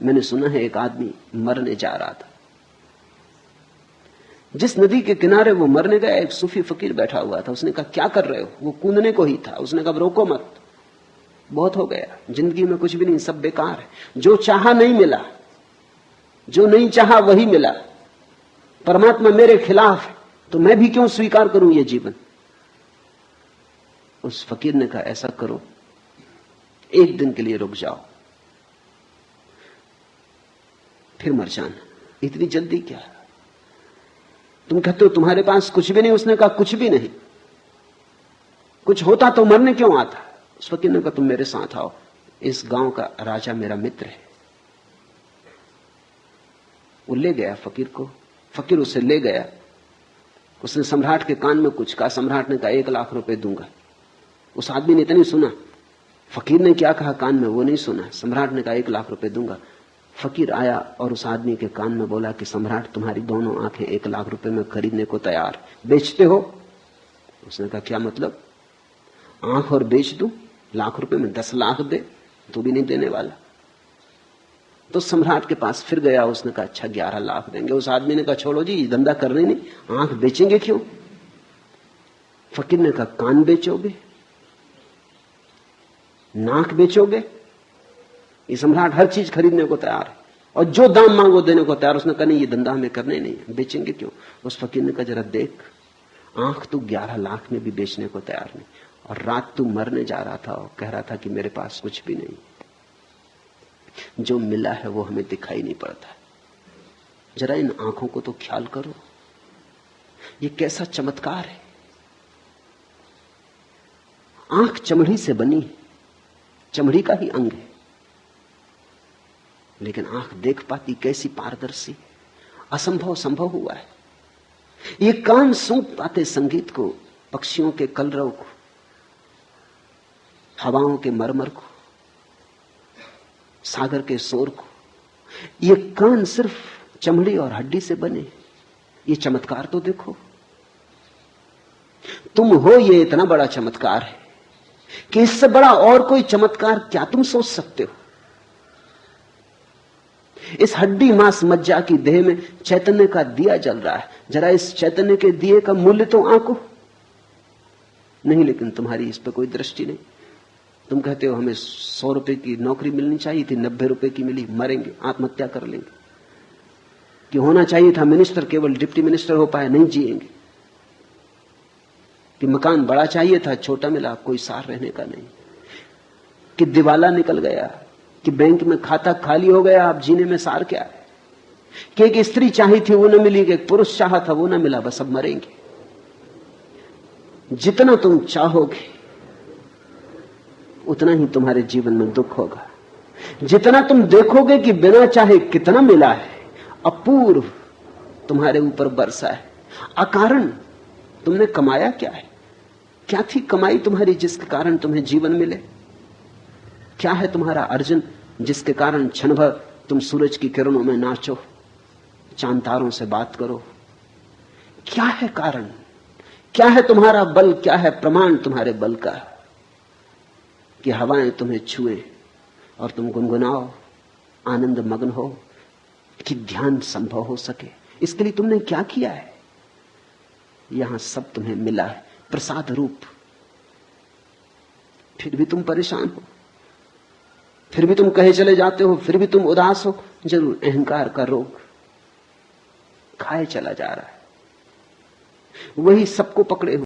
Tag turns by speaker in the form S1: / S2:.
S1: मैंने सुना है एक आदमी मरने जा रहा था। जिस नदी के किनारे वो मरने गया, एक सूफी फकीर बैठा हुआ था। उसने कहा क्या कर रहे हो? वो कूदने को ही था। उसने कहा रोको मत, बहुत हो गया, जिंदगी में कुछ भी नहीं, सब बेकार है। जो चाहा नहीं मिला, जो नहीं चाहा वही मिला। परमात्मा मेरे खिलाफ है तो मैं भी क्यों स्वीकार करूं ये जीवन? उस फकीर ने कहा ऐसा करो, एक दिन के लिए रुक जाओ, फिर मर जाना। इतनी जल्दी क्या? तुम कहते हो तुम्हारे पास कुछ भी नहीं। उसने कहा कुछ भी नहीं, कुछ होता तो मरने क्यों आता? उस फकीर ने कहा तुम मेरे साथ आओ, इस गांव का राजा मेरा मित्र है। वो ले गया फकीर को, फकीर उसे ले गया। उसने सम्राट के कान में कुछ कहा। सम्राट ने कहा 1 लाख रुपए दूंगा। उस आदमी ने इतना सुना, फकीर ने क्या कहा कान में वो नहीं सुना। सम्राट ने कहा 1 लाख रुपए दूंगा। फकीर आया और उस आदमी के कान में बोला कि सम्राट तुम्हारी दोनों आंखें 1 लाख रुपए में खरीदने को तैयार, बेचते हो? उसने कहा क्या मतलब? आंख और बेच दूं? लाख रुपए में 10 लाख दे तो भी नहीं देने वाला। तो सम्राट के पास फिर गया। उसने कहा अच्छा 11 लाख देंगे। उस आदमी ने कहा छोड़ो जी, धंधा करने नहीं, आंख बेचेंगे क्यों? फकीर ने कहा कान बेचोगे, नाक बेचोगे? ये सम्राट हर चीज खरीदने को तैयार है और जो दाम मांगो देने को तैयार। उसने कहा नहीं, ये धंधा हमें करने नहीं है, बेचेंगे क्यों? उस फकीर ने कहा जरा देख, आंख तू 11 लाख में भी बेचने को तैयार नहीं, और रात तू मरने जा रहा था और कह रहा था कि मेरे पास कुछ भी नहीं। जो मिला है वो हमें दिखाई नहीं पड़ता। जरा इन आंखों को तो ख्याल करो, ये कैसा चमत्कार है। आंख चमड़ी से बनी है, चमड़ी का ही अंग है, लेकिन आंख देख पाती कैसी पारदर्शी। असंभव संभव हुआ है। ये कान सूंघ पाते संगीत को, पक्षियों के कलरव को, हवाओं के मरमर को, सागर के शोर को। ये कान सिर्फ चमड़ी और हड्डी से बने। ये चमत्कार तो देखो। तुम हो, ये इतना बड़ा चमत्कार है कि इससे बड़ा और कोई चमत्कार क्या तुम सोच सकते हो? इस हड्डी मांस मज्जा की देह में चैतन्य का दिया जल रहा है। जरा इस चैतन्य के दिए का मूल्य तो आंको नहीं, लेकिन तुम्हारी इस पर कोई दृष्टि नहीं। तुम कहते हो हमें 100 रुपए की नौकरी मिलनी चाहिए थी, 90 रुपए की मिली, मरेंगे, आत्महत्या कर लेंगे। कि होना चाहिए था मिनिस्टर, केवल डिप्टी मिनिस्टर हो पाए, नहीं जिएंगे। कि मकान बड़ा चाहिए था, छोटा मिला, कोई सार रहने का नहीं। कि दिवाला निकल गया, कि बैंक में खाता खाली हो गया, अब जीने में सार क्या है। कि एक स्त्री चाही थी वो न मिली, कि एक पुरुष चाहा था वो न मिला, बस अब मरेंगे। जितना तुम चाहोगे उतना ही तुम्हारे जीवन में दुख होगा। जितना तुम देखोगे कि बिना चाहे कितना मिला है, अपूर्व तुम्हारे ऊपर बरसा है, अकारण तुमने कमाया क्या है? क्या थी कमाई तुम्हारी जिसके कारण तुम्हें जीवन मिले? क्या है तुम्हारा अर्जन जिसके कारण क्षण भर तुम सूरज की किरणों में नाचो, चांद तारों से बात करो? क्या है कारण? क्या है तुम्हारा बल? क्या है प्रमाण तुम्हारे बल का कि हवाएं तुम्हें छुए और तुम गुनगुनाओ, आनंद मग्न हो, कि ध्यान संभव हो सके? इसके लिए तुमने क्या किया है? यहां सब तुम्हें मिला है प्रसाद रूप। फिर भी तुम परेशान हो, फिर भी तुम कहे चले जाते हो, फिर भी तुम उदास हो। जरूर अहंकार का रोग खाए चला जा रहा है, वही सबको पकड़े हो।